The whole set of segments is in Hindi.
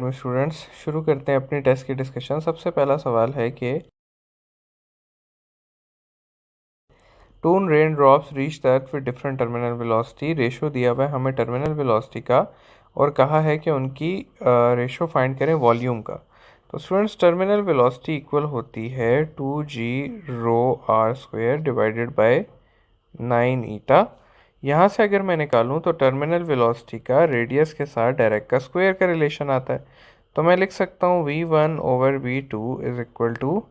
में स्टूडेंट्स शुरू करते हैं अपनी टेस्ट की डिस्कशन। सबसे पहला सवाल है कि two rain drops reach the earth with different terminal velocity. Ratio दिया हुआ है हमें टर्मिनल वेलोसिटी का और कहा है कि उनकी रेशो फाइंड करें वॉल्यूम का। तो स्टूडेंट्स टर्मिनल वेलोसिटी इक्वल होती है 2g ρ r² डिवाइडेड बाय 9 ईटा। यहाँ से अगर मैं निकालूँ तो टर्मिनल वेलोसिटी का रेडियस के साथ डायरेक्ट का स्क्वायर का रिलेशन आता है। तो मैं लिख सकता हूँ v1/v2 is equal to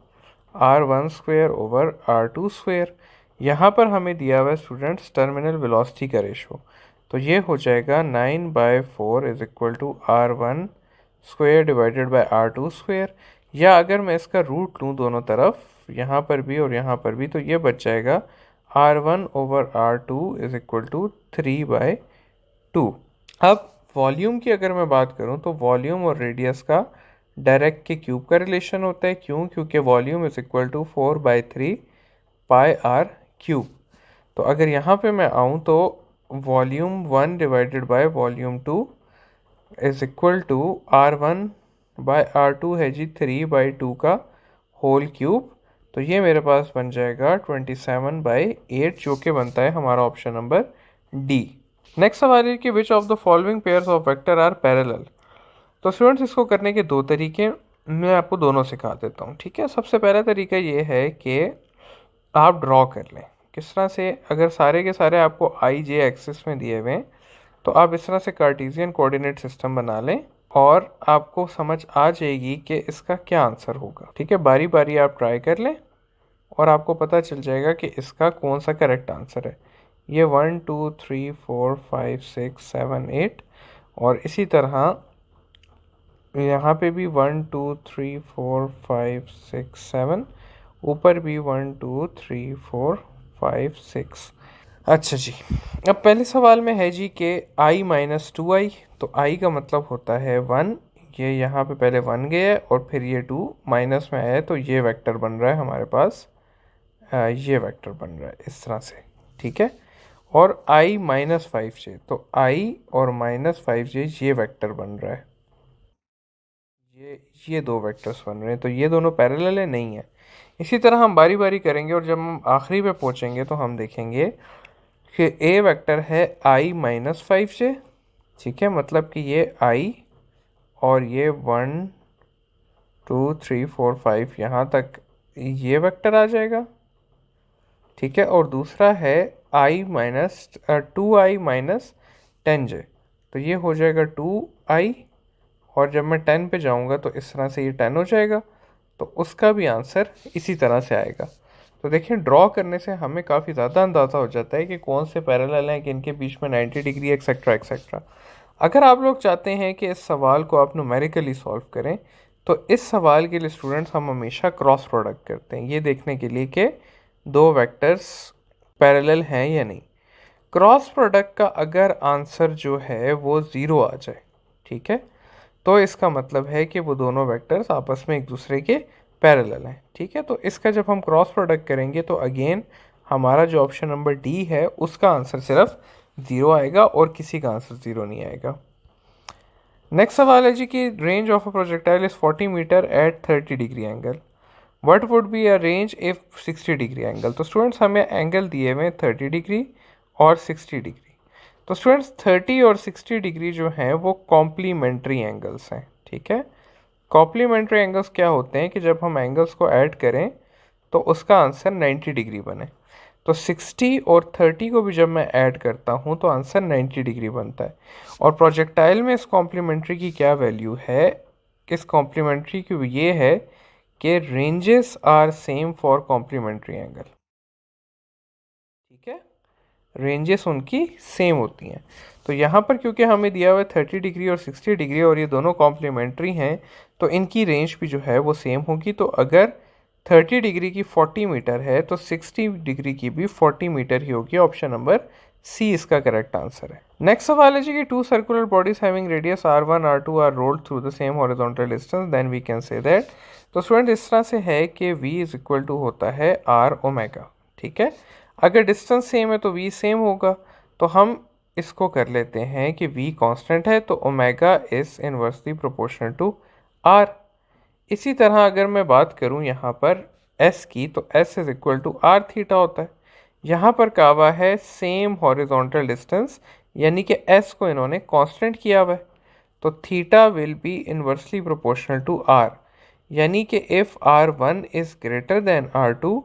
r1² over r2²। यहाँ पर हमें दिया हुआ है स्टूडेंट्स टर्मिनल वेलोसिटी का रेशो, तो ये हो जाएगा 9/4 is equal to r1² divided by r2²। या अगर मैं इसका रूट लूँ दोनों तरफ, यहाँ पर भी और यहाँ पर भी, तो ये बच जाएगा r1/r2 इज इक्वल टू 3/2। अब वॉल्यूम की अगर मैं बात करूं तो वॉल्यूम और रेडियस का डायरेक्ट के क्यूब का रिलेशन होता है। क्यों? क्योंकि volume is equal to 4/3 pi r cube. तो अगर यहाँ पे मैं आऊँ तो volume 1 divided by volume 2 is equal to r1/r2 है जी 3/2 का होल क्यूब। तो ये मेरे पास बन जाएगा 27/8, जो कि बनता है हमारा ऑप्शन नंबर डी। नेक्स्ट सवाल है कि which of the following pairs of vector are parallel. तो स्टूडेंट्स इसको करने के दो तरीके मैं आपको दोनों सिखा देता हूँ। ठीक है, सबसे पहला तरीका ये है कि आप ड्रॉ कर लें। किस तरह से? अगर सारे के सारे आपको आई जे एक्सिस में दिए हुए हैं तो आप इस तरह से कार्टेशियन कोऑर्डिनेट सिस्टम बना लें और आपको समझ आ जाएगी कि इसका क्या आंसर होगा। ठीक है, बारी बारी आप ट्राई कर लें और आपको पता चल जाएगा कि इसका कौन सा करेक्ट आंसर है। ये 1 2 3 4 5 6 7 8 और इसी तरह यहाँ पे भी 1 2 3 4 5 6 7, ऊपर भी 1 2 3 4 5 6। अच्छा जी, अब पहले सवाल में है जी कि i-2i, तो i का मतलब होता है 1। ये यहाँ पे पहले 1 गया है और फिर ये 2 माइनस में आया है, तो ये वेक्टर बन रहा है हमारे पास। ये वेक्टर बन रहा है इस तरह से। ठीक है, और i-5j, तो i और -5j ये वेक्टर बन रहा है। ये दो वेक्टर्स बन रहे हैं, तो ये दोनों पैरेलल है? नहीं है। इसी तरह हम बारी बारी करेंगे और जब हम आखिरी पे पहुंचेंगे तो हम देखेंगे कि ए वेक्टर है i-5j। ठीक है, मतलब कि ये i और ये 1 2 3 4 5 यहाँ तक ये वेक्टर आ जाएगा। ठीक है, और दूसरा है i-2i-10j, तो ये हो जाएगा 2i, और जब मैं 10 पे जाऊंगा तो इस तरह से ये 10 हो जाएगा। तो उसका भी आंसर इसी तरह से आएगा। तो देखिए, ड्रॉ करने से हमें काफ़ी ज़्यादा अंदाज़ा हो जाता है कि कौन से पैरेलल हैं, कि इनके बीच में 90 डिग्री एक्सेट्रा एक्सेट्रा। अगर आप लोग चाहते हैं कि इस सवाल को आप न्यूमेरिकली सॉल्व करें तो इस सवाल के लिए स्टूडेंट्स हम हमेशा क्रॉस प्रोडक्ट करते हैं, ये देखने के लिए कि दो वेक्टर्स पैरेलल हैं या नहीं। क्रॉस प्रोडक्ट का अगर आंसर जो है वो ज़ीरो आ जाए, ठीक है, तो इसका मतलब है कि वो दोनों वेक्टर्स आपस में एक दूसरे के पैरेलल हैं। ठीक है, तो इसका जब हम क्रॉस प्रोडक्ट करेंगे तो अगेन हमारा जो ऑप्शन नंबर डी है उसका आंसर सिर्फ ज़ीरो आएगा और किसी का आंसर ज़ीरो नहीं आएगा। नेक्स्ट सवाल है जी कि range of a projectile is 40 metre at 30 degree angle, what would be a range if 60 degree angle. तो स्टूडेंट्स हमें एंगल दिए हुए 30 डिग्री और 60 डिग्री। तो स्टूडेंट्स 30 और 60 डिग्री जो हैं वो कॉम्प्लीमेंट्री एंगल्स हैं। ठीक है, कॉम्प्लीमेंट्री एंगल्स क्या होते हैं कि जब हम एंगल्स को ऐड करें तो उसका आंसर 90 डिग्री बने। तो 60 और 30 को भी जब मैं ऐड करता हूँ तो आंसर 90 डिग्री बनता है। और प्रोजेक्टाइल में इस कॉम्प्लीमेंट्री की क्या वैल्यू है? इस कॉम्प्लीमेंट्री की ये है कि ranges are same for complementary angle. ठीक है, रेंजेस उनकी सेम होती हैं। तो यहाँ पर क्योंकि हमें दिया हुआ है 30 डिग्री और 60 डिग्री और ये दोनों कॉम्प्लीमेंट्री हैं तो इनकी रेंज भी जो है वो सेम होगी। तो अगर 30 डिग्री की 40 मीटर है तो 60 डिग्री की भी 40 मीटर ही होगी। ऑप्शन नंबर सी इसका करेक्ट आंसर है। नेक्स्ट सवाल है जी कि two circular bodies having radius r1 r2 are rolled through the same horizontal distance, then we can say that. तो स्टूडेंट इस तरह से है कि v इज इक्वल टू होता है r ओमेगा। ठीक है, अगर डिस्टेंस सेम है तो v सेम होगा। तो हम इसको कर लेते हैं कि v कांस्टेंट है तो omega is inversely proportional to r। इसी तरह अगर मैं बात करूं यहाँ पर s की, तो s is equal to r theta होता है। यहाँ पर कहा हुआ है सेम हॉरिजॉन्टल डिस्टेंस, यानी कि s को इन्होंने कांस्टेंट किया हुआ है, तो theta will be inversely proportional to r, यानी कि if r1 is greater than r2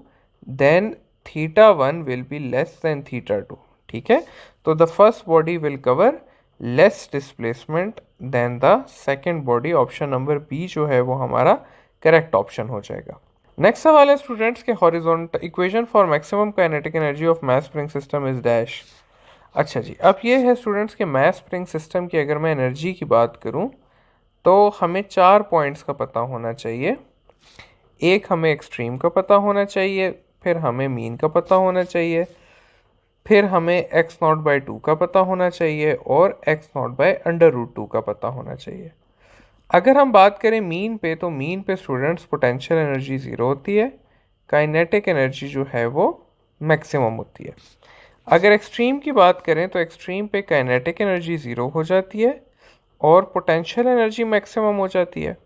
then theta 1 will be less than theta 2। ठीक है, तो the first body will cover less displacement than the second body. Option number B जो है वो हमारा करेक्ट ऑप्शन हो जाएगा। नेक्स्ट सवाल है स्टूडेंट्स के horizontal equation for maximum kinetic energy of mass spring system is dash. अच्छा जी, अब ये है स्टूडेंट्स के मास स्प्रिंग सिस्टम की अगर मैं एनर्जी की बात करूं तो हमें 4 पॉइंट्स का पता होना चाहिए। एक हमें एक्सट्रीम का पता होना चाहिए, फिर हमें मीन का पता होना चाहिए, फिर हमें x0/2 का पता होना चाहिए और x0/√2 का पता होना चाहिए। अगर हम बात करें मीन पे, तो मीन पे स्टूडेंट्स पोटेंशियल एनर्जी ज़ीरो होती है, काइनेटिक एनर्जी जो है वो मैक्सिमम होती है। अगर एक्सट्रीम की बात करें तो एक्सट्रीम पे काइनेटिक एनर्जी ज़ीरो हो जाती है और पोटेंशियल एनर्जी मैक्सिमम हो जाती है।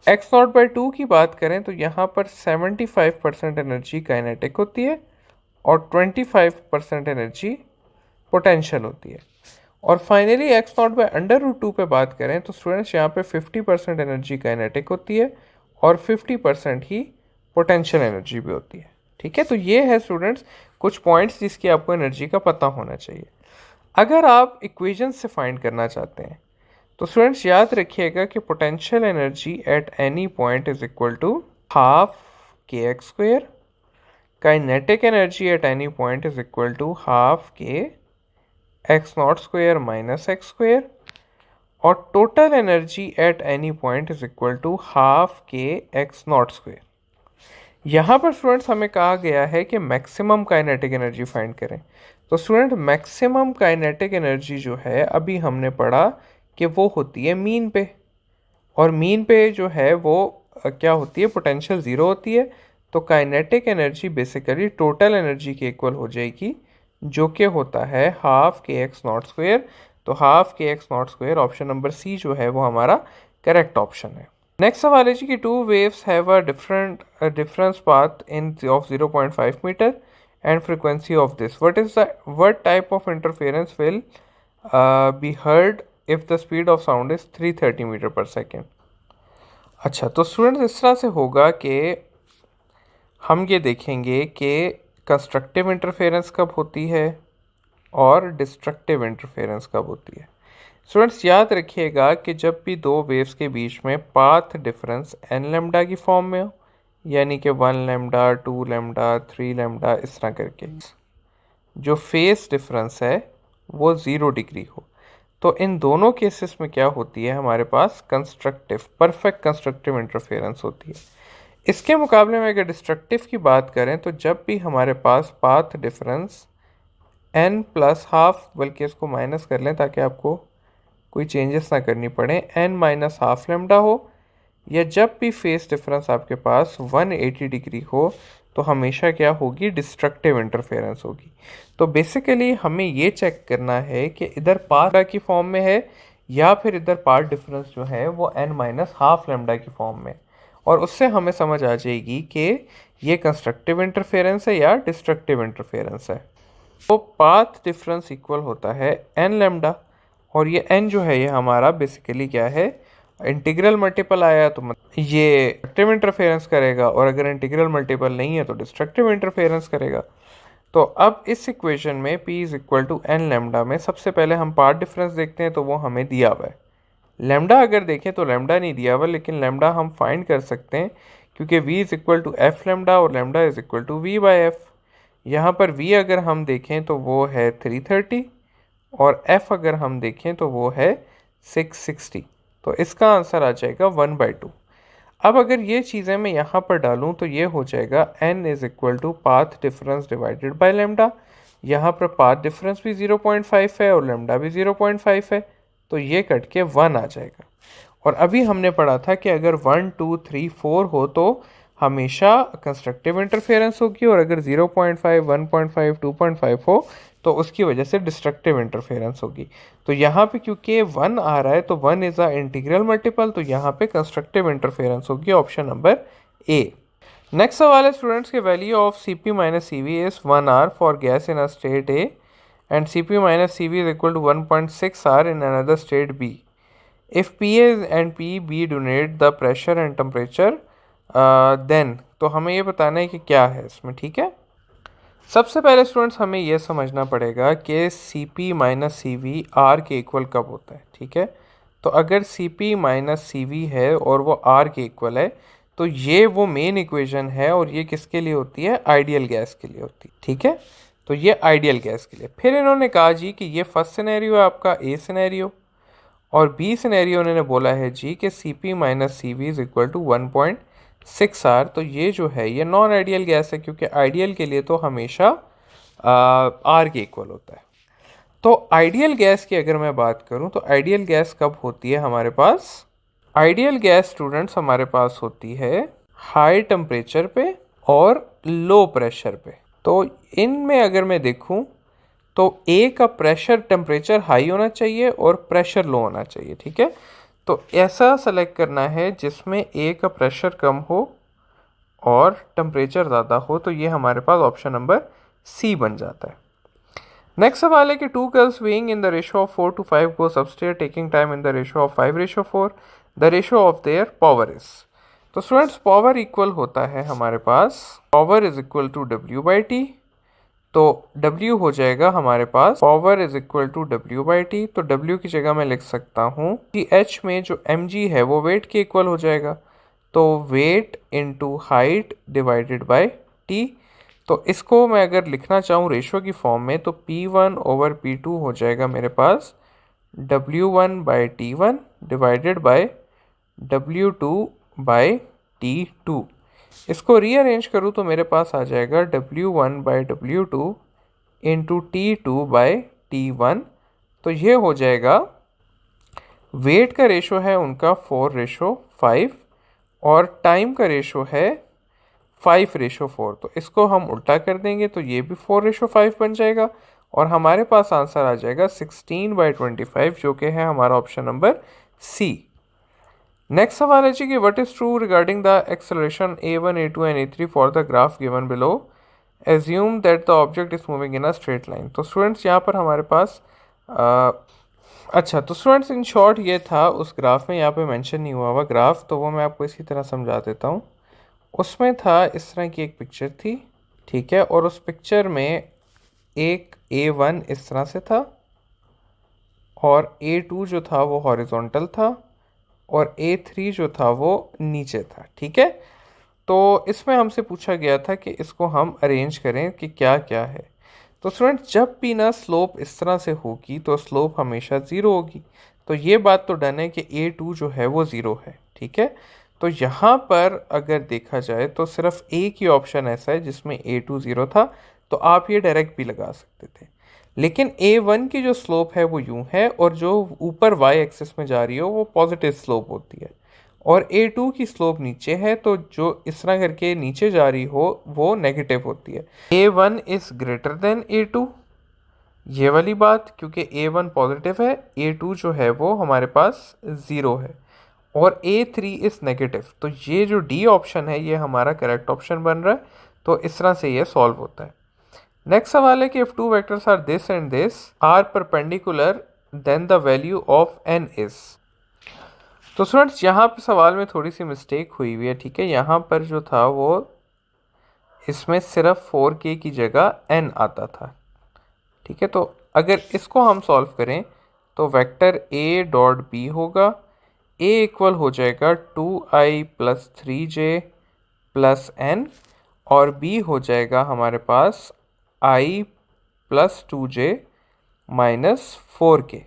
x0/2 की बात करें तो यहाँ पर 75% एनर्जी काइनेटिक होती है और 25% एनर्जी पोटेंशियल होती है। और फाइनली x0/√2 पे बात करें तो स्टूडेंट्स यहाँ पे 50% एनर्जी काइनेटिक होती है और 50% ही पोटेंशियल एनर्जी भी होती है। ठीक है, तो ये है स्टूडेंट्स कुछ पॉइंट्स जिसकी आपको एनर्जी का पता होना चाहिए। अगर आप इक्वेशन से फाइंड करना चाहते हैं तो स्टूडेंट्स याद रखिएगा कि potential energy at any point is equal to half kx², kinetic energy at any point is equal to half k x0² minus x² और total energy at any point is equal to half k x0²। यहाँ पर स्टूडेंट्स हमें कहा गया है कि मैक्सिमम काइनेटिक एनर्जी फाइंड करें। तो स्टूडेंट मैक्सिमम काइनेटिक एनर्जी जो है अभी हमने पढ़ा कि वो होती है मीन पे, और मीन पे जो है वो क्या होती है, पोटेंशियल ज़ीरो होती है। तो kinetic energy basically total energy के इक्वल हो जाएगी, जो कि होता है हाफ kx0²। तो हाफ kx0² ऑप्शन नंबर सी जो है वो हमारा करेक्ट ऑप्शन है। नेक्स्ट सवाल है जी कि 2 waves have a difference path in of 0.5 metre and frequency of this, what type of interference will be heard if the speed of sound is 330 metre पर सेकेंड। अच्छा, तो स्टूडेंट्स इस तरह से होगा कि हम ये देखेंगे कि कंस्ट्रक्टिव इंटरफेरेंस कब होती है और डिस्ट्रक्टिव इंटरफेरेंस कब होती है। स्टूडेंट्स याद रखिएगा कि जब भी दो वेव्स के बीच में पाथ डिफरेंस n लैम्डा की फॉर्म में हो, यानी कि 1 लैम्डा 2 लैम्डा 3 लैम्डा इस तरह करके, जो फेस डिफरेंस है वो 0 डिग्री हो, तो इन दोनों केसेस में क्या होती है, हमारे पास कंस्ट्रक्टिव परफेक्ट कंस्ट्रक्टिव इंटरफेरेंस होती है। इसके मुकाबले में अगर डिस्ट्रक्टिव की बात करें तो जब भी हमारे पास path difference n plus half, बल्कि इसको माइनस कर लें ताकि आपको कोई चेंजेस ना करनी पड़े, n माइनस हाफ लैम्डा हो, या जब भी फेस डिफरेंस आपके पास 180 डिग्री हो, तो हमेशा क्या होगी, डिस्ट्रक्टिव इंटरफेरेंस होगी। तो बेसिकली हमें ये चेक करना है कि इधर पाथ की फॉर्म में है या फिर इधर पाथ डिफरेंस जो है वो n माइनस हाफ लैम्डा की फॉर्म में, और उससे हमें समझ आ जाएगी कि ये कंस्ट्रक्टिव इंटरफेरेंस है या डिस्ट्रक्टिव इंटरफेरेंस है। तो पाथ डिफरेंस इक्वल होता है n लैम्डा, और ये n जो है ये हमारा बेसिकली क्या है, इंटीग्रल मल्टीपल आया तो ये एक्टिव इंटरफेरेंस करेगा, और अगर इंटीग्रल मल्टीपल नहीं है तो डिस्ट्रक्टिव इंटरफेरेंस करेगा। तो अब इस इक्वेशन में p is equal to n lambda में सबसे पहले हम पार्ट डिफरेंस देखते हैं, तो वो हमें दिया हुआ है। लैम्डा अगर देखें तो लैम्डा नहीं दिया हुआ, लेकिन लैम्डा हम फाइंड कर सकते हैं क्योंकि v is equal to F lambda और lambda is equal to v/f। यहाँ पर v अगर हम देखें तो वो है 330 और f अगर हम देखें तो वो है 660, तो इसका आंसर आ जाएगा 1/2। अब अगर ये चीज़ें मैं यहाँ पर डालूँ तो ये हो जाएगा n is equal to path difference divided by lambda. यहाँ पर पाथ डिफरेंस भी 0.5 है और लैम्डा भी 0.5 है, तो ये कट के 1 आ जाएगा। और अभी हमने पढ़ा था कि अगर 1 2 3 4 हो तो हमेशा कंस्ट्रक्टिव इंटरफेरेंस होगी, और अगर 0.5 1.5 2.5 हो तो उसकी वजह से डिस्ट्रक्टिव इंटरफेरेंस होगी। तो यहाँ पे क्योंकि 1 आ रहा है तो 1 इज़ अ इंटीग्रल मल्टीपल, तो यहाँ पे कंस्ट्रक्टिव इंटरफेरेंस होगी, ऑप्शन नंबर ए। नेक्स्ट सवाल है स्टूडेंट्स के value of C P minus C V is 1 R for gas in a state A and C P minus C V is equal to 1.6 R in another state B. If P A and P B donate the pressure and temperature then, तो हमें ये बताना है कि क्या है इसमें, ठीक है। सबसे पहले स्टूडेंट्स हमें यह समझना पड़ेगा कि C P minus C V R के इक्वल कब होता है, ठीक है। तो अगर C P minus C V है और वो आर के इक्वल है तो ये वो मेन इक्वेशन है, और ये किसके लिए होती है, आइडियल गैस के लिए होती है, ठीक है। तो ये आइडियल गैस के लिए। फिर इन्होंने कहा जी कि ये फर्स्ट सिनेरियो है आपका ए सिनेरियो, और बी सिनेरियो उन्होंने बोला है जी कि C P minus C V is equal to 1.6 R. तो ये जो है ये नॉन आइडियल गैस है, क्योंकि आइडियल के लिए तो हमेशा आर के इक्वल होता है। तो आइडियल गैस की अगर मैं बात करूं तो आइडियल गैस कब होती है हमारे पास, आइडियल गैस स्टूडेंट्स हमारे पास होती है हाई टेम्परेचर पे और लो प्रेशर पे। तो इनमें अगर मैं देखूं तो ए का प्रेशर टेम्परेचर हाई होना चाहिए और प्रेशर लो होना चाहिए, ठीक है। तो ऐसा सेलेक्ट करना है जिसमें ए का प्रेशर कम हो और टेम्परेचर ज़्यादा हो, तो ये हमारे पास ऑप्शन नंबर सी बन जाता है। नेक्स्ट सवाल है कि two girls being in the ratio of 4 to 5 goes upstair taking time in the ratio of 5:4, the ratio of their power is. तो स्टूडेंट्स पावर इक्वल होता है हमारे पास, power is equal to W by T. तो W हो जाएगा हमारे पास power is equal to W by T. तो W की जगह मैं लिख सकता हूँ कि H में जो mg है वो वेट के इक्वल हो जाएगा, तो weight into height divided by T। तो इसको मैं अगर लिखना चाहूँ रेशो की फॉर्म में तो P1 ओवर P2 हो जाएगा मेरे पास W1 by T1 divided by W2 by T2। इसको रीअरेंज करूँ तो मेरे पास आ जाएगा W1 by W2 into T2 by T1। तो ये हो जाएगा, वेट का रेशो है उनका 4:5 और टाइम का रेशो है 5:4। तो इसको हम उल्टा कर देंगे तो ये भी 4:5 बन जाएगा, और हमारे पास आंसर आ जाएगा 16/25, जो कि है हमारा ऑप्शन नंबर सी। नेक्स्ट सवाल है जी कि what is true regarding the acceleration a1 a2 and a3 for the graph given below, assume that the object is moving in a straight line. तो स्टूडेंट्स यहाँ पर हमारे पास अच्छा, तो स्टूडेंट्स इन शॉर्ट ये था, उस ग्राफ में यहाँ पे मेंशन नहीं हुआ हुआ ग्राफ, तो वो मैं आपको इसी तरह समझा देता हूँ। उसमें था इस तरह की एक पिक्चर थी, ठीक है, और उस पिक्चर में एक a1 इस तरह से था और a2 जो था वो हॉरिजॉन्टल था और A3 जो था वो नीचे था, ठीक है। तो इसमें हमसे पूछा गया था कि इसको हम अरेंज करें कि क्या क्या है। तो स्टूडेंट जब भी ना स्लोप इस तरह से होगी तो स्लोप हमेशा ज़ीरो होगी। तो ये बात तो डन है कि A2 जो है वो ज़ीरो है, ठीक है। तो यहाँ पर अगर देखा जाए तो सिर्फ एक ही ऑप्शन ऐसा है जिसमें A2 ज़ीरो था, तो आप ये डायरेक्ट भी लगा सकते थे। लेकिन A1 की जो स्लोप है वो यूं है, और जो ऊपर y एक्सिस में जा रही हो वो पॉजिटिव स्लोप होती है, और A2 की स्लोप नीचे है, तो जो इस तरह करके नीचे जा रही हो वो नेगेटिव होती है। A1 is greater then A2, ये वाली बात, क्योंकि A1 पॉजिटिव है, A2 जो है वो हमारे पास ज़ीरो है, और A3 इज़ नेगेटिव। तो ये जो डी ऑप्शन है ये हमारा करेक्ट ऑप्शन बन रहा है। तो इस तरह से ये सॉल्व होता है। नेक्स्ट सवाल है कि if two vectors are this and this are perpendicular then the value of n is. तो स्टूडेंट्स यहाँ पर सवाल में थोड़ी सी मिस्टेक हुई हुई है, ठीक है। यहाँ पर जो था वो इसमें सिर्फ 4k की जगह n आता था, ठीक है। तो अगर इसको हम सॉल्व करें तो वेक्टर a डॉट b होगा, a इक्वल हो जाएगा 2i plus 3j plus n, और b हो जाएगा हमारे पास i plus 2j minus 4k।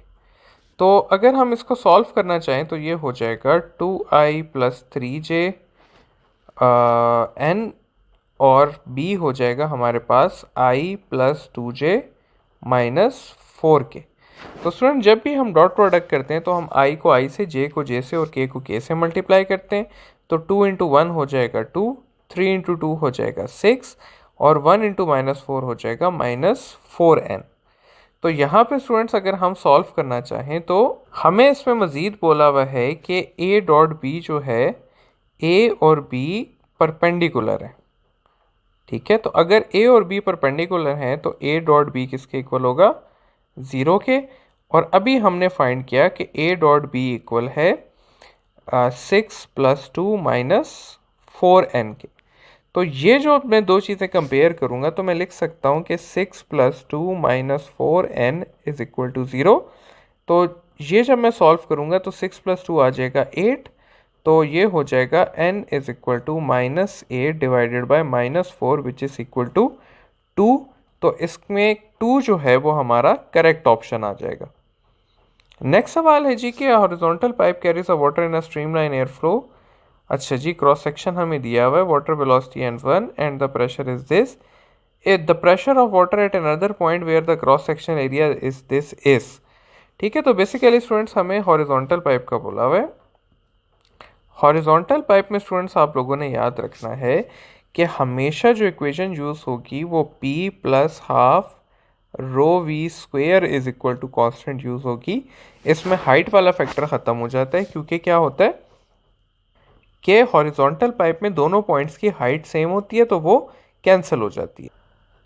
तो अगर हम इसको सॉल्व करना चाहें तो ये हो जाएगा 2i प्लस 3j n, और b हो जाएगा हमारे पास i plus 2j minus 4k। तो स्टूडेंट जब भी हम डॉट प्रोडक्ट करते हैं तो हम i को i से, j को j से और k को k से मल्टीप्लाई करते हैं। तो 2 इंटू 1 हो जाएगा 2, 3 इंटू 2 हो जाएगा 6, और 1 इंटू -4 हो जाएगा -4n। तो यहाँ पे स्टूडेंट्स अगर हम सॉल्व करना चाहें तो हमें इसमें मज़ीद बोला हुआ है कि ए डॉट बी जो है, ए और बी परपेंडिकुलर है। ठीक है, तो अगर ए और बी परपेंडिकुलर हैं तो ए डॉट बी किसके इक्वल होगा, 0 के। और अभी हमने फाइंड किया कि ए डॉट बी इक्वल है 6 + 2 - 4n के। तो ये जो मैं दो चीज़ें कंपेयर करूँगा तो मैं लिख सकता हूँ कि 6 + 2 - 4n इज़ इक्वल टू 0। तो ये जब मैं सॉल्व करूँगा तो 6 + 2 आ जाएगा 8। तो ये हो जाएगा n is equal to -8 divided by -4 which is equal to 2। तो इसमें 2 जो है वो हमारा करेक्ट ऑप्शन आ जाएगा। नेक्स्ट सवाल है जी कि horizontal pipe carries a water in a streamline air flow. अच्छा जी, क्रॉस सेक्शन हमें दिया हुआ है, water velocity n1 and the pressure is this. The pressure of water at another point where the cross section area is this is. ठीक है, तो बेसिकली स्टूडेंट्स हमें हॉरिजॉन्टल पाइप का बोला हुआ है। हॉरिजॉन्टल पाइप में स्टूडेंट्स आप लोगों ने याद रखना है कि हमेशा जो इक्वेशन यूज़ होगी वो P + ½ ρv² is equal to constant use होगी। इसमें हाइट वाला फैक्टर ख़त्म हो जाता है क्योंकि क्या होता है कि हॉरिजॉन्टल पाइप में दोनों पॉइंट्स की हाइट सेम होती है तो वो कैंसिल हो जाती है।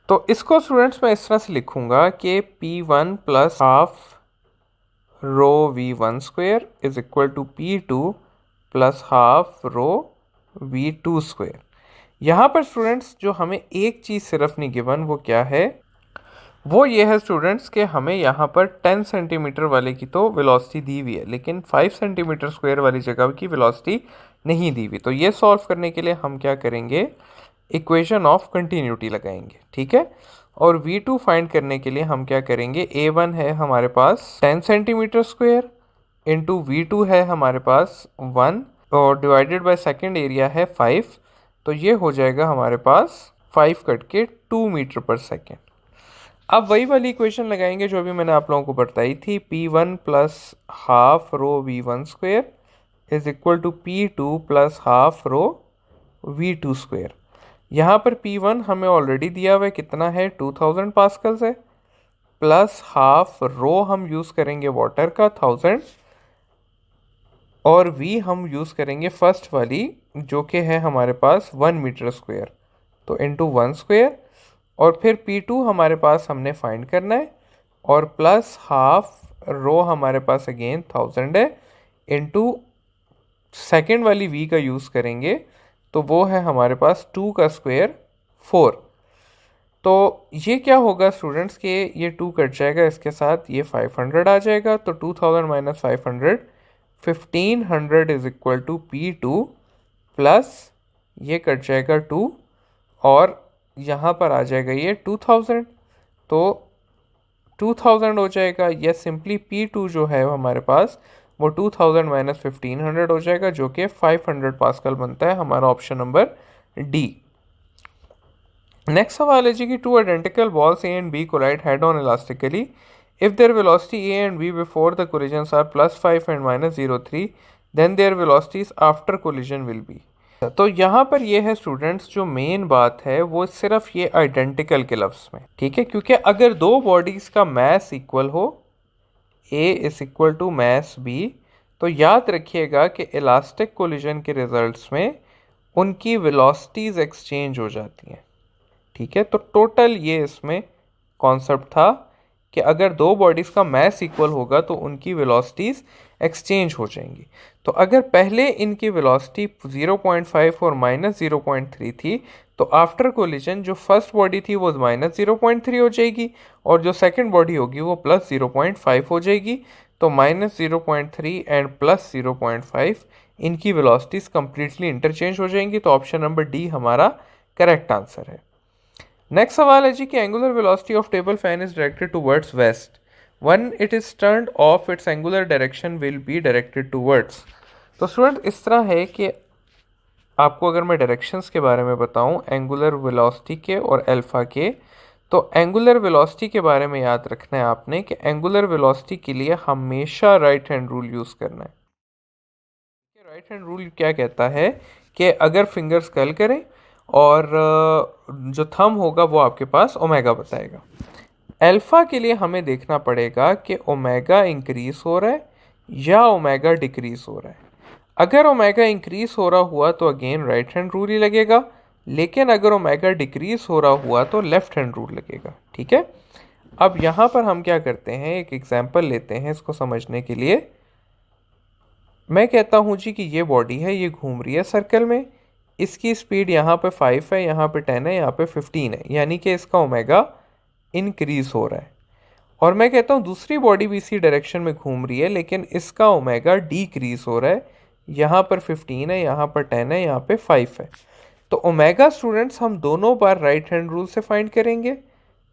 तो इसको स्टूडेंट्स मैं इस तरह से लिखूंगा कि P1 + ½ ρv1² is equal to P2 + ½ ρv2²। यहाँ पर स्टूडेंट्स जो हमें एक चीज़ सिर्फ नहीं गिवन वो क्या है, वो ये है स्टूडेंट्स कि हमें यहाँ पर 10 सेंटीमीटर वाले की तो वेलोसिटी दी हुई है लेकिन 5 सेंटीमीटर स्क्वायर वाली जगह की वेलोसिटी नहीं दी हुई। तो ये सॉल्व करने के लिए हम क्या करेंगे, इक्वेशन ऑफ कंटिन्यूटी लगाएंगे। ठीक है, और V2 फाइंड करने के लिए हम क्या करेंगे, A1 है हमारे पास 10 सेंटीमीटर स्क्वायर इंटू V2 है हमारे पास 1 और डिवाइडेड बाय सेकेंड एरिया है 5। तो ये हो जाएगा हमारे पास 5 कट के 2 मीटर पर सेकेंड। अब वही वाली इक्वेशन लगाएंगे जो अभी मैंने आप लोगों को बताई थी, P1 + ½ ρv1² is equal to P2 + ½ ρv2²। यहाँ पर P1 हमें ऑलरेडी दिया हुआ है, कितना है 2000 पास्कल्स है, प्लस हाफ रो हम यूज़ करेंगे वाटर का 1000 और V हम यूज़ करेंगे फर्स्ट वाली जो कि है हमारे पास 1 मीटर स्क्वायर, तो इंटू 1² और फिर P2 हमारे पास हमने फाइंड करना है और प्लस हाफ रो हमारे पास अगेन 1000 है इंटू सेकेंड वाली V का यूज़ करेंगे तो वो है हमारे पास 2 का स्क्वायर 4। तो ये क्या होगा स्टूडेंट्स के ये 2 कट जाएगा, इसके साथ ये 500 आ जाएगा। तो 2000 - 500 1500 is equal to P2 plus ये कट जाएगा 2 और यहाँ पर आ जाएगा ये 2000। तो 2000 हो जाएगा, या सिंपली P2 जो है हमारे पास वो 2000 - 1500 हो जाएगा जो कि 500 पास्कल बनता है, हमारा ऑप्शन नंबर डी। नेक्स्ट सवाल है जी कि two identical balls A and B collide head on elastically if their velocity A and B before the collisions are +5 and -0.3 then their velocities after collision will be. तो यहाँ पर ये है स्टूडेंट्स, जो मेन बात है वो सिर्फ ये आइडेंटिकल के लफ्ज़ में। ठीक है, क्योंकि अगर दो बॉडीज़ का मास इक्वल हो, A is equal to mass B, तो याद रखिएगा कि इलास्टिक कोलिजन के रिजल्ट्स में उनकी वेलोसिटीज़ एक्सचेंज हो जाती हैं। ठीक है, तो टोटल ये इसमें कॉन्सेप्ट था कि अगर दो बॉडीज़ का मास इक्वल होगा तो उनकी वेलोसिटीज़ एक्सचेंज हो जाएंगी। तो अगर पहले इनकी वेलोसिटी 0.5 और -0.3 थी तो आफ्टर कोलिजन जो फर्स्ट बॉडी थी वो -0.3 हो जाएगी और जो सेकंड बॉडी होगी वो +0.5 हो जाएगी। तो -0.3 एंड +0.5 इनकी वेलोसिटीज़ कंप्लीटली इंटरचेंज हो जाएंगी। तो ऑप्शन नंबर डी हमारा करेक्ट आंसर है। नेक्स्ट सवाल है जी कि angular velocity of table fan is directed towards west, when it is turned off its angular direction will be directed towards. तो स्टूडेंट इस तरह है कि आपको अगर मैं डायरेक्शंस के बारे में बताऊं एंगुलर वेलोसिटी के और अल्फा के, तो एंगुलर वेलोसिटी के बारे में याद रखना है आपने कि एंगुलर वेलोसिटी के लिए हमेशा राइट हैंड रूल यूज़ करना है। राइट हैंड रूल क्या कहता है कि अगर फिंगर्स कर्ल करें और जो थंब होगा वो आपके पास ओमेगा बताएगा। अल्फ़ा के लिए हमें देखना पड़ेगा कि ओमेगा इंक्रीज हो रहा है या ओमेगा डिक्रीज हो रहा है। अगर ओमेगा इंक्रीज हो रहा हुआ तो अगेन राइट हैंड रूल ही लगेगा, लेकिन अगर ओमेगा डिक्रीज हो रहा हुआ तो लेफ्ट हैंड रूल लगेगा। ठीक है, अब यहाँ पर हम क्या करते हैं, एक एग्जांपल लेते हैं इसको समझने के लिए। मैं कहता हूँ जी कि ये बॉडी है, ये घूम रही है सर्कल में, इसकी स्पीड यहाँ पे 5 है, यहाँ पे 10 है, यहाँ पे 15 है, यानी कि इसका ओमेगा इंक्रीज हो रहा है। और मैं कहता हूँ दूसरी बॉडी भी इसी डायरेक्शन में घूम रही है, लेकिन इसका ओमेगा डिक्रीज हो रहा है, यहाँ पर 15 है, यहाँ पर 10 है, यहाँ पे 5 है। तो ओमेगा स्टूडेंट्स हम दोनों बार राइट हैंड रूल से फाइंड करेंगे,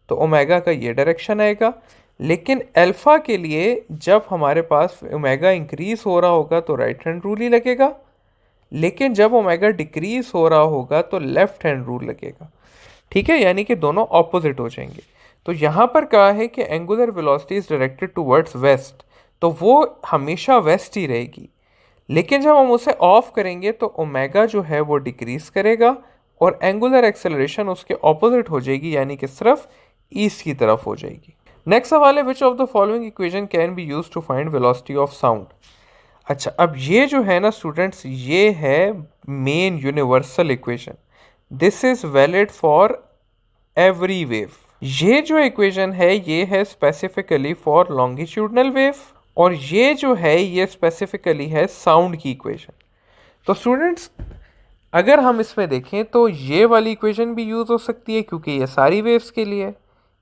तो ओमेगा का ये डायरेक्शन आएगा। लेकिन अल्फा के लिए जब हमारे पास ओमेगा इंक्रीज हो रहा होगा तो राइट हैंड रूल ही लगेगा, लेकिन जब ओमेगा डिक्रीज हो रहा होगा तो लेफ्ट हैंड रूल लगेगा। ठीक है, यानी कि दोनों ऑपोजिट हो जाएंगे। तो यहाँ पर कहा है कि angular velocity is directed towards west, तो वो हमेशा वेस्ट ही रहेगी। लेकिन जब हम उसे ऑफ करेंगे तो ओमेगा जो है वो डिक्रीज करेगा और एंगुलर एक्सेलरेशन उसके ऑपोजिट हो जाएगी, यानी कि सिर्फ ईस्ट की तरफ हो जाएगी। नेक्स्ट सवाल है, which of the following equation can be use to find velocity of sound. अच्छा, अब ये जो है ना स्टूडेंट्स, ये है main universal equation. This is valid for every wave. ये जो इक्वेशन है ये है स्पेसिफिकली फॉर लॉन्गिट्यूडनल वेव, और ये जो है ये स्पेसिफिकली है साउंड की इक्वेशन। तो स्टूडेंट्स अगर हम इसमें देखें तो ये वाली इक्वेशन भी यूज़ हो सकती है क्योंकि ये सारी वेव्स के लिए है,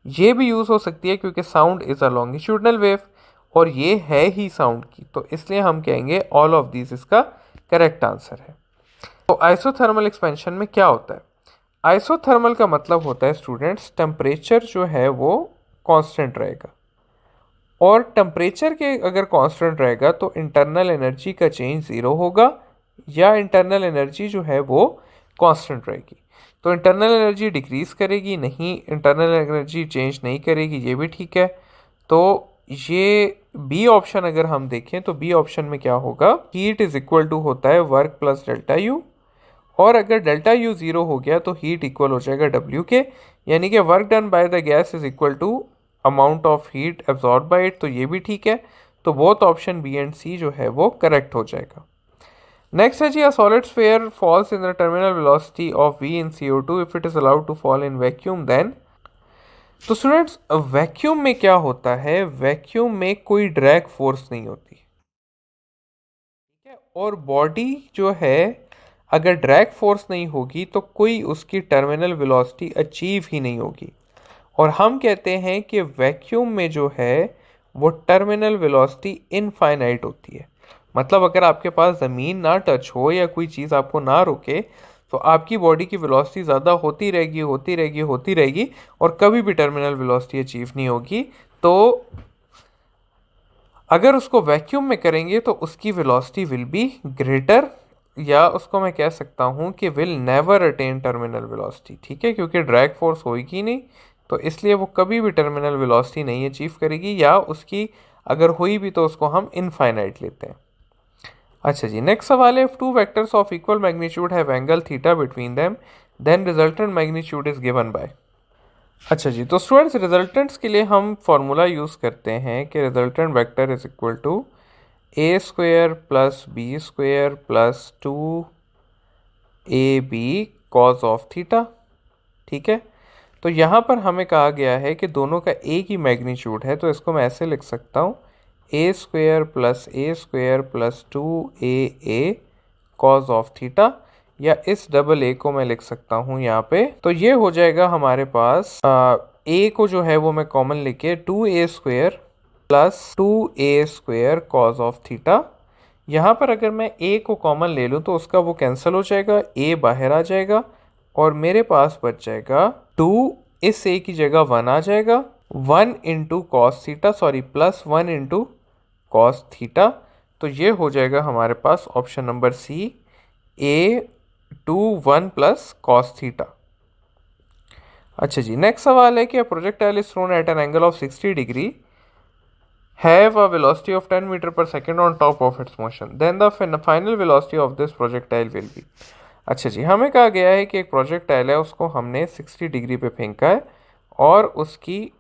ये भी यूज़ हो सकती है क्योंकि sound is a longitudinal wave और ये है ही साउंड की, तो इसलिए हम कहेंगे ऑल ऑफ दिस इसका करेक्ट आंसर है। तो आइसोथर्मल एक्सपेंशन में क्या होता है? आइसोथर्मल का मतलब होता है स्टूडेंट्स टेम्परेचर जो है वो कांस्टेंट रहेगा, और टेम्परेचर के अगर कांस्टेंट रहेगा तो इंटरनल एनर्जी का चेंज ज़ीरो होगा या इंटरनल एनर्जी जो है वो कांस्टेंट रहेगी। तो इंटरनल एनर्जी डिक्रीज़ करेगी नहीं, इंटरनल एनर्जी चेंज नहीं करेगी, ये भी ठीक है। तो ये बी ऑप्शन अगर हम देखें तो बी ऑप्शन में क्या होगा, हीट इज इक्वल टू होता है वर्क प्लस डेल्टा यू, और अगर डेल्टा यू ज़ीरो हो गया तो हीट इक्वल हो जाएगा डब्ल्यू के, यानी कि work done by the gas is equal to amount of heat absorb by it, तो ये भी ठीक है। तो both option B and C जो है वो करेक्ट हो जाएगा। नेक्स्ट है जी, a solid sphere falls in the terminal velocity of v in CO2 if it is allowed to fall in vacuum then. तो स्टूडेंट्स वैक्यूम में क्या होता है, वैक्यूम में कोई ड्रैग फोर्स नहीं होती, ठीक है, और बॉडी जो है अगर ड्रैग फोर्स नहीं होगी तो कोई उसकी टर्मिनल वेलोसिटी अचीव ही नहीं होगी। और हम कहते हैं कि वैक्यूम में जो है वो टर्मिनल वेलोसिटी इनफाइनाइट होती है। मतलब अगर आपके पास ज़मीन ना टच हो या कोई चीज़ आपको ना रोके तो आपकी बॉडी की वेलोसिटी ज़्यादा होती रहेगी होती रहेगी होती रहेगी और कभी भी टर्मिनल वेलोसिटी अचीव नहीं होगी। तो अगर उसको वैक्यूम में करेंगे तो उसकी वेलोसिटी विल बी ग्रेटर, या उसको मैं कह सकता हूँ कि will never attain terminal velocity, ठीक है, क्योंकि ड्रैग फोर्स होगी नहीं, तो इसलिए वो कभी भी टर्मिनल वेलोसिटी नहीं अचीव करेगी, या उसकी अगर हुई भी तो उसको हम इनफाइनाइट लेते हैं। अच्छा जी, नेक्स्ट सवाल है, if two vectors of equal magnitude have angle theta between them then resultant magnitude is given by. अच्छा जी, तो स्टूडेंट्स रिजल्टेंट्स के लिए हम फॉर्मूला यूज़ करते हैं कि resultant vector is equal to A square plus B square plus 2ab cos of theta. ठीक है, तो यहाँ पर हमें कहा गया है कि दोनों का एक ही मैग्नीट्यूड है, तो इसको मैं ऐसे लिख सकता हूँ, a square plus 2a cos of theta, या इस डबल ए को मैं लिख सकता हूँ यहाँ पे। तो ये हो जाएगा हमारे पास ए को जो है वो मैं कॉमन लेके 2a square plus 2a square cause of theta. यहाँ पर अगर मैं a को कॉमन ले लूँ तो उसका वो कैंसिल हो जाएगा, a बाहर आ जाएगा और मेरे पास बच जाएगा 2, इस a की जगह 1 आ जाएगा, 1 into cos theta, sorry plus 1 into cos theta. तो ये हो जाएगा हमारे पास option number C, a21 plus cos theta. अच्छा जी, नेक्स्ट सवाल है कि projectile is thrown at an angle of 60 degree have a velocity of 10 meter per second on top of its motion, then the final velocity of this projectile will be। अच्छा जी, हमें कहा गया है कि एक प्रोजेक्टाइल है, उसको हमने 60 डिग्री पे फेंका है और उसकी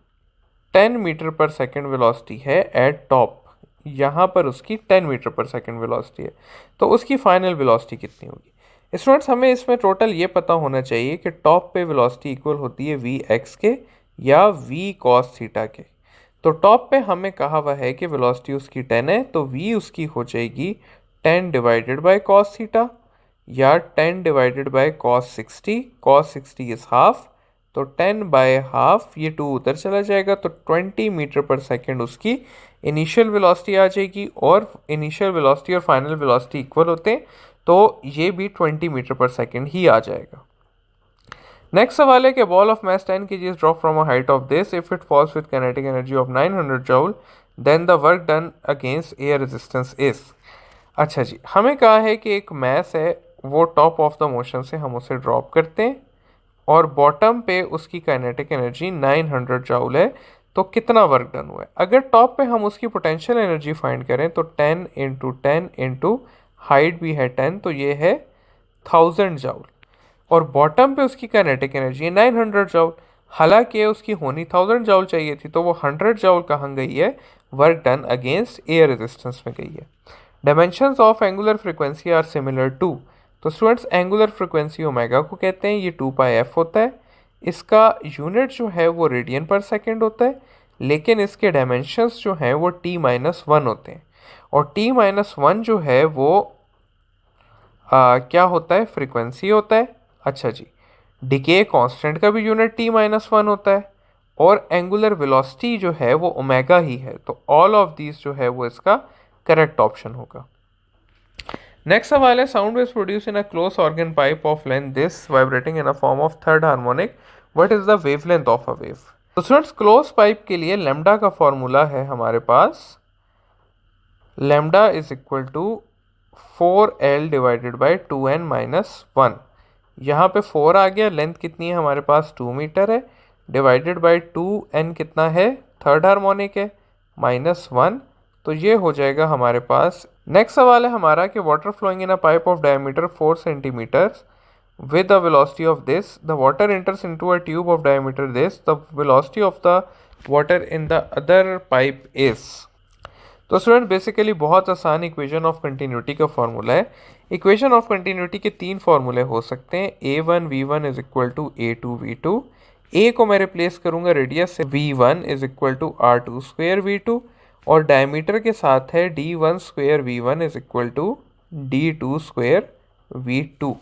10 मीटर पर सेकेंड वेलोसिटी है एट टॉप, यहाँ पर उसकी 10 मीटर पर सेकेंड वेलोसिटी है, तो उसकी फाइनल वेलोसिटी कितनी होगी। स्टूडेंट्स हमें इसमें टोटल ये पता होना चाहिए कि टॉप पे वेलोसिटी इक्वल होती है वी एक्स के या वी कॉस थीटा के। तो टॉप पे हमें कहा हुआ है कि वेलोसिटी उसकी 10 है, तो वी उसकी हो जाएगी 10 डिवाइडेड बाय कॉस थीटा या 10 divided by cos 60, cos 60 is half, तो 10 बाय हाफ, ये 2 उधर चला जाएगा, तो 20 मीटर पर सेकेंड उसकी इनिशियल वेलोसिटी आ जाएगी। और इनिशियल वेलोसिटी और फाइनल वेलोसिटी इक्वल होते हैं, तो ये भी 20 मीटर पर सेकेंड ही आ जाएगा। नेक्स्ट सवाल है कि ball of mass 10 kg drop from a height of this, if it falls with kinetic energy of 900 joule, then the work done against air resistance is. अच्छा जी, हमें कहा है कि एक मास है, वो टॉप ऑफ द मोशन से हम उसे ड्रॉप करते हैं और बॉटम पे उसकी काइनेटिक एनर्जी 900 जूल है, तो कितना वर्क डन हुआ है। अगर टॉप पे हम उसकी पोटेंशियल एनर्जी फाइंड करें तो 10 इंटू 10 इंटू हाइट भी है 10, तो ये है 1000 जूल, और बॉटम पे उसकी काइनेटिक एनर्जी है 900 जूल। हालांकि उसकी होनी 1000 जूल चाहिए थी, तो वो 100 जूल कहाँ गई है, work done against air resistance में गई है। Dimensions of angular frequency are similar to, तो स्टूडेंट्स एंगुलर फ्रीक्वेंसी ओमेगा को कहते हैं, ये 2 पाई एफ होता है, इसका यूनिट जो है वो रेडियन पर सेकेंड होता है, लेकिन इसके डायमेंशंस जो हैं वो t-1 होते हैं, और t-1 जो है वो क्या होता है, फ्रीक्वेंसी होता है। अच्छा जी, डिके कांस्टेंट का भी यूनिट t-1 होता है, और एंगुलर वेलोसिटी जो है वो ओमेगा ही है, तो ऑल ऑफ दीज जो है वो इसका करेक्ट ऑप्शन होगा। नेक्स्ट सवाल है, sound waves produce in a close organ pipe of length this vibrating in a form of third harmonic, what is the wavelength of a wave. तो स्टूडेंट्स क्लोज पाइप के लिए लैम्डा का फॉर्मूला है हमारे पास, lambda is equal to 4l divided by 2n-1। यहाँ पे 4 आ गया, लेंथ कितनी है हमारे पास 2 मीटर है, डिवाइडेड बाई 2n कितना है, थर्ड हार्मोनिक है, -1, तो ये हो जाएगा हमारे पास। नेक्स्ट सवाल है हमारा कि water flowing in a pipe of diameter 4 centimetre with the velocity of this, the water enters into a tube of diameter this, the velocity of the water in the other pipe is। तो स्टूडेंट बेसिकली बहुत आसान इक्वेशन ऑफ कंटिन्यूटी का फॉर्मूला है। इक्वेशन ऑफ कंटिन्यूटी के 3 फार्मूले हो सकते हैं, a1v1 is equal to a2v2, a को मैं रिप्लेस करूंगा रेडियस से, v1 is equal to r2 square v2, और डायमीटर के साथ है d1 square v1 is equal to d2 square v2।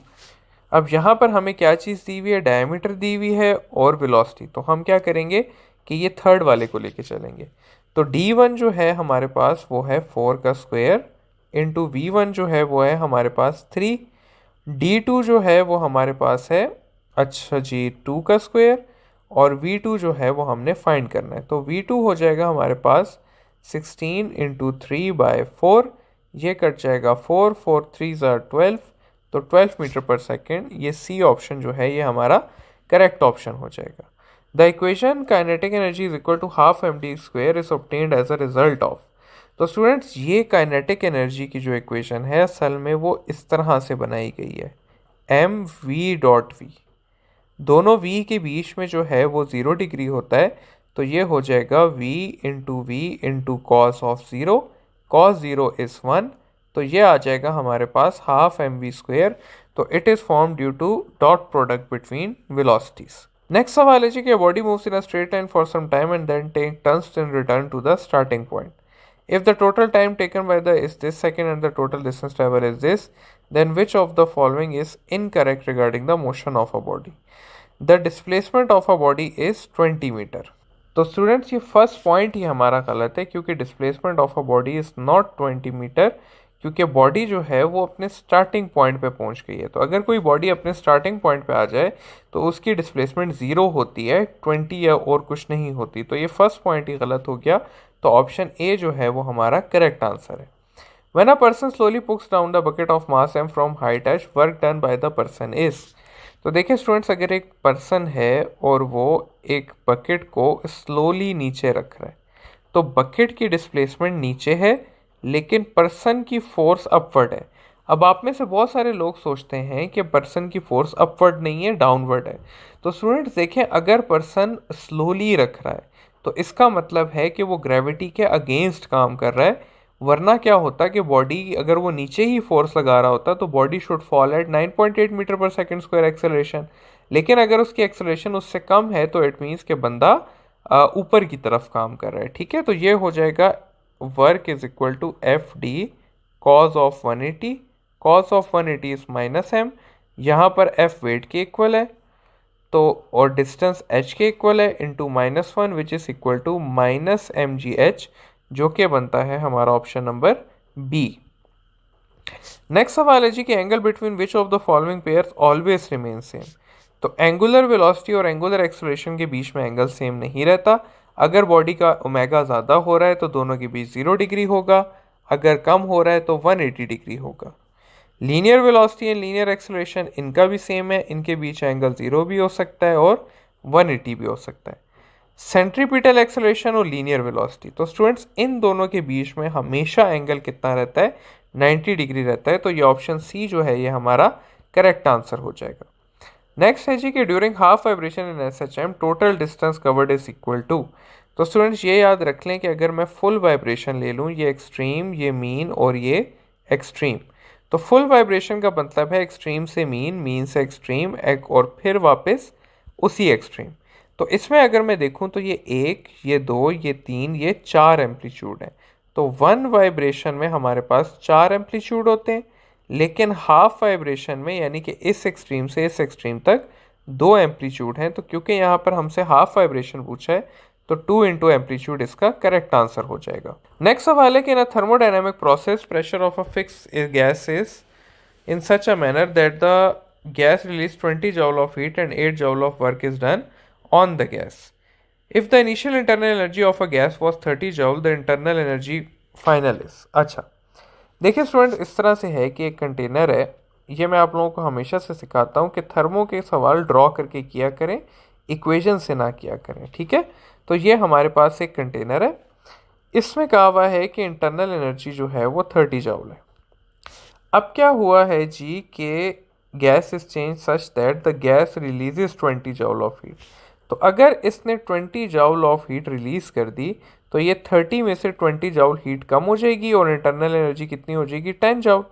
अब यहाँ पर हमें क्या चीज़ दी हुई है, डायमीटर दी हुई है और वेलोसिटी, तो हम क्या करेंगे कि ये थर्ड वाले को लेके चलेंगे। तो d1 जो है हमारे पास वो है 4 का स्क्वायर, इंटू v1 जो है वो है हमारे पास 3, d2 जो है वो हमारे पास है, अच्छा जी, 2 का स्क्वायर, और v2 जो है वो हमने फाइंड करना है, तो v2 हो जाएगा हमारे पास 16 इंटू 3/4, ये कट जाएगा 4, 4 3 12, तो 12 मीटर पर सेकेंड, ये सी ऑप्शन जो है ये हमारा करेक्ट ऑप्शन हो जाएगा। The equation kinetic energy is equal to half md square is obtained as a result of. तो स्टूडेंट्स ये काइनेटिक एनर्जी की जो इक्वेशन है असल में वो इस तरह से बनाई गई है, mv.v, दोनों v के बीच में जो है वो 0 डिग्री होता है, तो ये हो जाएगा v into cos of 0, cos 0 is 1, तो ये आ जाएगा हमारे पास हाफ mv स्क्वेयर, तो it is form due to dot product between velocities. Next सवाल है जी कि body moves in a straight line for some time and then take turns in return to the starting point. If the total time taken by the is this second and the total distance traveled is this, then which of the following is incorrect regarding the motion of a body? The displacement of a body is 20 meter। तो स्टूडेंट्स ये फर्स्ट पॉइंट ही हमारा गलत है, क्योंकि displacement of a body is not 20 metre, क्योंकि बॉडी जो है वो अपने स्टार्टिंग पॉइंट पे पहुंच गई है। तो अगर कोई बॉडी अपने स्टार्टिंग पॉइंट पे आ जाए तो उसकी डिस्प्लेसमेंट 0 होती है, 20 या और कुछ नहीं होती, तो ये फर्स्ट पॉइंट ही गलत हो गया, तो ऑप्शन ए जो है वो हमारा करेक्ट आंसर है। When a person slowly puts down the bucket of mass m from height h, work done by the person is। तो देखिए स्टूडेंट्स, अगर एक पर्सन है और वो एक बकेट को स्लोली नीचे रख रहा है, तो बकेट की डिस्प्लेसमेंट नीचे है लेकिन पर्सन की फोर्स अपवर्ड है। अब आप में से बहुत सारे लोग सोचते हैं कि पर्सन की फोर्स अपवर्ड नहीं है, डाउनवर्ड है। तो स्टूडेंट्स देखें, अगर पर्सन स्लोली रख रहा है तो इसका मतलब है कि वो ग्रेविटी के अगेंस्ट काम कर रहा है, वरना क्या होता कि बॉडी अगर वो नीचे ही फोर्स लगा रहा होता तो body should fall at 9.8 metre पर सेकंड स्क्वायर एक्सेलरेशन। लेकिन अगर उसकी एक्सेलरेशन उससे कम है तो इट मीन्स कि बंदा ऊपर की तरफ काम कर रहा है। ठीक है, तो ये हो जाएगा work is equal to F D cos of 180। Cos of 180 is minus M, यहाँ पर एफ वेट के इक्वल है तो, और डिस्टेंस h के इक्वल है into -1 which is equal to -mgh, जो कि बनता है हमारा ऑप्शन नंबर बी। नेक्स्ट सवाल है जी कि angle between which of the following pairs always remain same. तो एंगुलर वेलोसिटी और एंगुलर एक्सेलरेशन के बीच में एंगल सेम नहीं रहता। अगर बॉडी का ओमेगा ज़्यादा हो रहा है तो दोनों के बीच 0 डिग्री होगा, अगर कम हो रहा है तो 180 डिग्री होगा। Linear velocity and linear acceleration इनका भी सेम है, इनके बीच एंगल 0 भी हो सकता है और 180 भी हो सकता है। सेंट्रीपिटल एक्सेलरेशन और लीनियर वेलोसिटी, तो स्टूडेंट्स इन दोनों के बीच में हमेशा एंगल कितना रहता है, 90 डिग्री रहता है। तो ये ऑप्शन सी जो है ये हमारा करेक्ट आंसर हो जाएगा। नेक्स्ट है जी कि during half vibration in SHM total distance covered is equal to. तो स्टूडेंट्स ये याद रख लें कि अगर मैं फुल वाइब्रेशन ले लूँ, ये एक्सट्रीम, ये मीन और ये एक्सट्रीम, तो फुल वाइब्रेशन का मतलब है एक्सट्रीम से मीन, मीन से एक्सट्रीम, एक और फिर वापस उसी एक्सट्रीम। तो इसमें अगर मैं देखूं तो ये 1, ये 2, ये 3, ये 4 एम्पलीट्यूड है। तो वन वाइब्रेशन में हमारे पास 4 एम्पलीट्यूड होते हैं, लेकिन हाफ वाइब्रेशन में यानी कि इस एक्सट्रीम से इस एक्सट्रीम तक 2 एम्पलीट्यूड हैं। तो क्योंकि यहाँ पर हमसे हाफ वाइब्रेशन पूछा है तो 2 इंटू एम्पलीट्यूड इसका करेक्ट आंसर हो जाएगा। नेक्स्ट सवाल है कि in a thermodynamic process pressure of a fix gas is in such a manner that the gas release 20 joule of heat and 8 joule of work is done on the gas. If the initial internal energy of a gas was 30 joule, the internal energy final is। अच्छा, देखिए स्टूडेंट, इस तरह से है कि एक कंटेनर है, ये मैं आप लोगों को हमेशा से सिखाता हूँ कि थर्मो के सवाल ड्रॉ करके किया करें, इक्वेशन से ना किया करें। ठीक है, तो ये हमारे पास एक कंटेनर है, इसमें कहा हुआ है कि इंटरनल एनर्जी जो है वो 30 जूल है। अब क्या हुआ है जी कि gas is change such that the gas releases 20 joule of heat. तो अगर इसने 20 जूल ऑफ हीट रिलीज कर दी तो ये 30 में से 20 जूल हीट कम हो जाएगी और इंटरनल एनर्जी कितनी हो जाएगी, 10 जूल।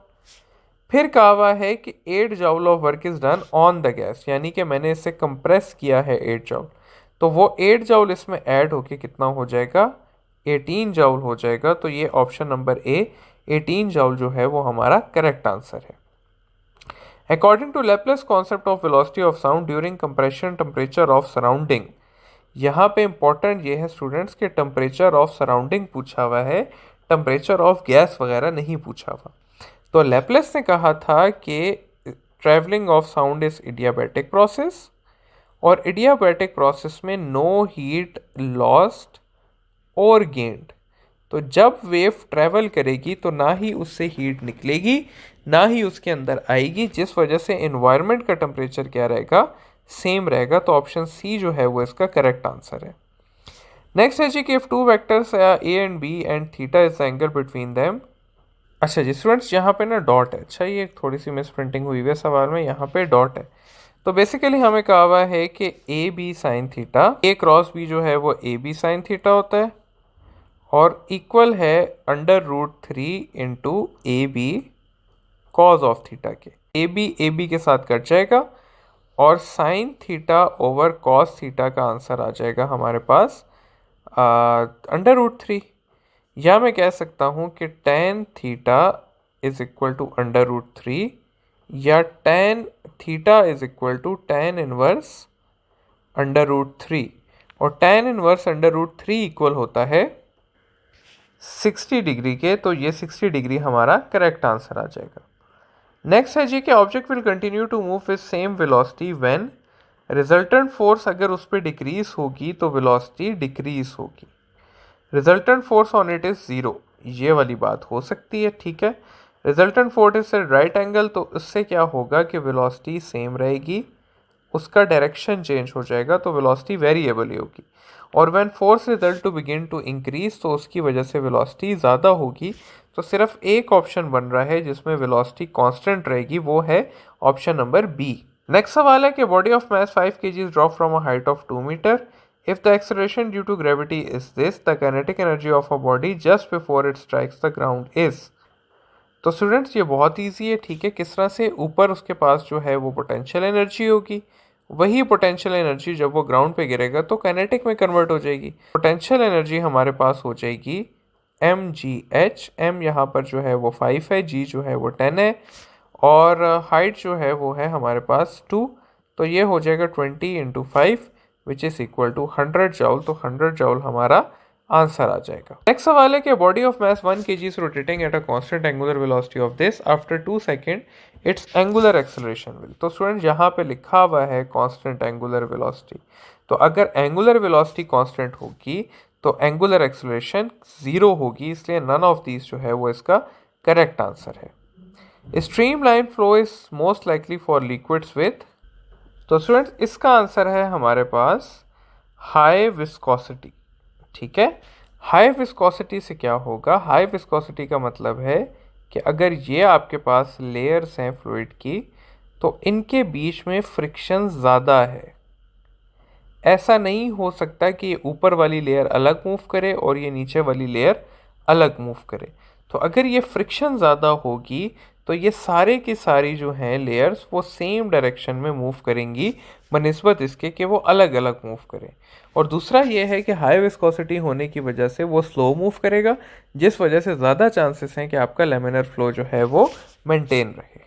फिर कहा हुआ है कि 8 joule of work is done on the gas, यानी कि मैंने इसे कंप्रेस किया है 8 जूल, तो वो 8 जूल इसमें ऐड होके कितना हो जाएगा, 18 जूल हो जाएगा। तो ये ऑप्शन नंबर ए 18 जूल जो है वो हमारा करेक्ट आंसर है। According to Laplace concept of velocity of sound during compression temperature of surrounding, यहाँ पे इंपॉर्टेंट ये है स्टूडेंट्स के टेम्परेचर ऑफ सराउंडिंग पूछा हुआ है, टेम्परेचर ऑफ गैस वगैरह नहीं पूछा हुआ। तो लेप्लेस ने कहा था कि travelling of sound is adiabatic process, और इडियाबैटिक प्रोसेस में नो हीट लॉस्ट और गेंड। तो जब वेव ट्रैवल करेगी तो ना ही उससे हीट निकलेगी ना ही उसके अंदर आएगी, जिस वजह से एनवायरनमेंट का टेम्परेचर क्या रहेगा, सेम रहेगा। तो ऑप्शन सी जो है वो इसका करेक्ट आंसर है। नेक्स्ट है जी कि if two vectors A and B and theta is angle between them. अच्छा जी स्टूडेंट्स, यहाँ पे ना डॉट है, अच्छा ये थोड़ी सी मिस प्रिंटिंग हुई है सवाल में, यहाँ पे डॉट है। तो बेसिकली हमें कहा हुआ है कि A B sine theta, A cross B जो है वो ए बी साइन थीटा होता है और इक्वल है √3 into A B cos of theta के। ए बी के साथ कट जाएगा और sine theta over cos theta का आंसर आ जाएगा हमारे पास √3, या मैं कह सकता हूँ कि tan theta is equal to √3 या tan theta is equal to tan inverse √3, और tan इनवर्स √3 इक्वल होता है 60 डिग्री के। तो ये 60 डिग्री हमारा करेक्ट आंसर आ जाएगा। नेक्स्ट है जी कि object will continue to move with same velocity when resultant force अगर उस पर डिक्रीज होगी तो वेलोसिटी डिक्रीज होगी। Resultant force on it is 0, ये वाली बात हो सकती है। ठीक है, resultant force is at right angle, तो उससे क्या होगा कि वेलोसिटी सेम रहेगी, उसका डायरेक्शन चेंज हो जाएगा तो वेलोसिटी वेरिएबल ही होगी। और when force result to begin to increase, तो उसकी वजह से वेलोसिटी ज़्यादा होगी। तो सिर्फ एक ऑप्शन बन रहा है जिसमें वेलोसिटी कांस्टेंट रहेगी, वो है ऑप्शन नंबर बी। नेक्स्ट सवाल है कि body of mass 5 kg drop from a height of 2 metre If the acceleration due to gravity is this, the kinetic energy of a body just before it strikes the ground is। तो स्टूडेंट्स ये बहुत इजी है, ठीक है। किस तरह से, ऊपर उसके पास जो है वो पोटेंशियल एनर्जी होगी, वही पोटेंशियल एनर्जी जब वो ग्राउंड पे गिरेगा तो काइनेटिक में कन्वर्ट हो जाएगी। पोटेंशियल एनर्जी हमारे पास हो जाएगी एम जी एच। एम यहाँ पर जो है वो 5 है, जी जो है वो 10 है, और हाइट जो है वो है हमारे पास 2। तो ये हो जाएगा 20 into 5 which is equal to 100 joule. तो 100 जॉल हमारा आंसर आ जाएगा। नेक्स्ट सवाल है कि body of mass 1 kg is rotating at a constant angular velocity of this after 2 second it's angular acceleration will. तो स्टूडेंट यहाँ पे लिखा हुआ है कांस्टेंट एंगुलर वेलोसिटी, तो अगर एंगुलर वेलोसिटी कांस्टेंट होगी तो एंगुलर एक्सेलरेशन 0 होगी, इसलिए नन ऑफ दीज जो है वो इसका करेक्ट आंसर है। Stream line flow is most likely for liquids with. तो स्टूडेंट्स इसका आंसर है हमारे पास हाई विस्कोसिटी, ठीक है। हाई विस्कोसिटी से क्या होगा, हाई विस्कोसिटी का मतलब है कि अगर ये आपके पास लेयर्स हैं फ्लूइड की तो इनके बीच में फ्रिक्शन ज़्यादा है। ऐसा नहीं हो सकता कि ये ऊपर वाली लेयर अलग मूव करे और ये नीचे वाली लेयर अलग मूव करे। तो अगर ये फ्रिक्शन ज़्यादा होगी तो ये सारे की सारी जो हैं लेयर्स वो सेम डायरेक्शन में मूव करेंगी बनिस्बत इसके कि वो अलग अलग मूव करें। और दूसरा ये है कि हाई विस्कोसिटी होने की वजह से वो स्लो मूव करेगा, जिस वजह से ज़्यादा चांसेस हैं कि आपका लेमिनर फ्लो जो है वो मेंटेन रहे।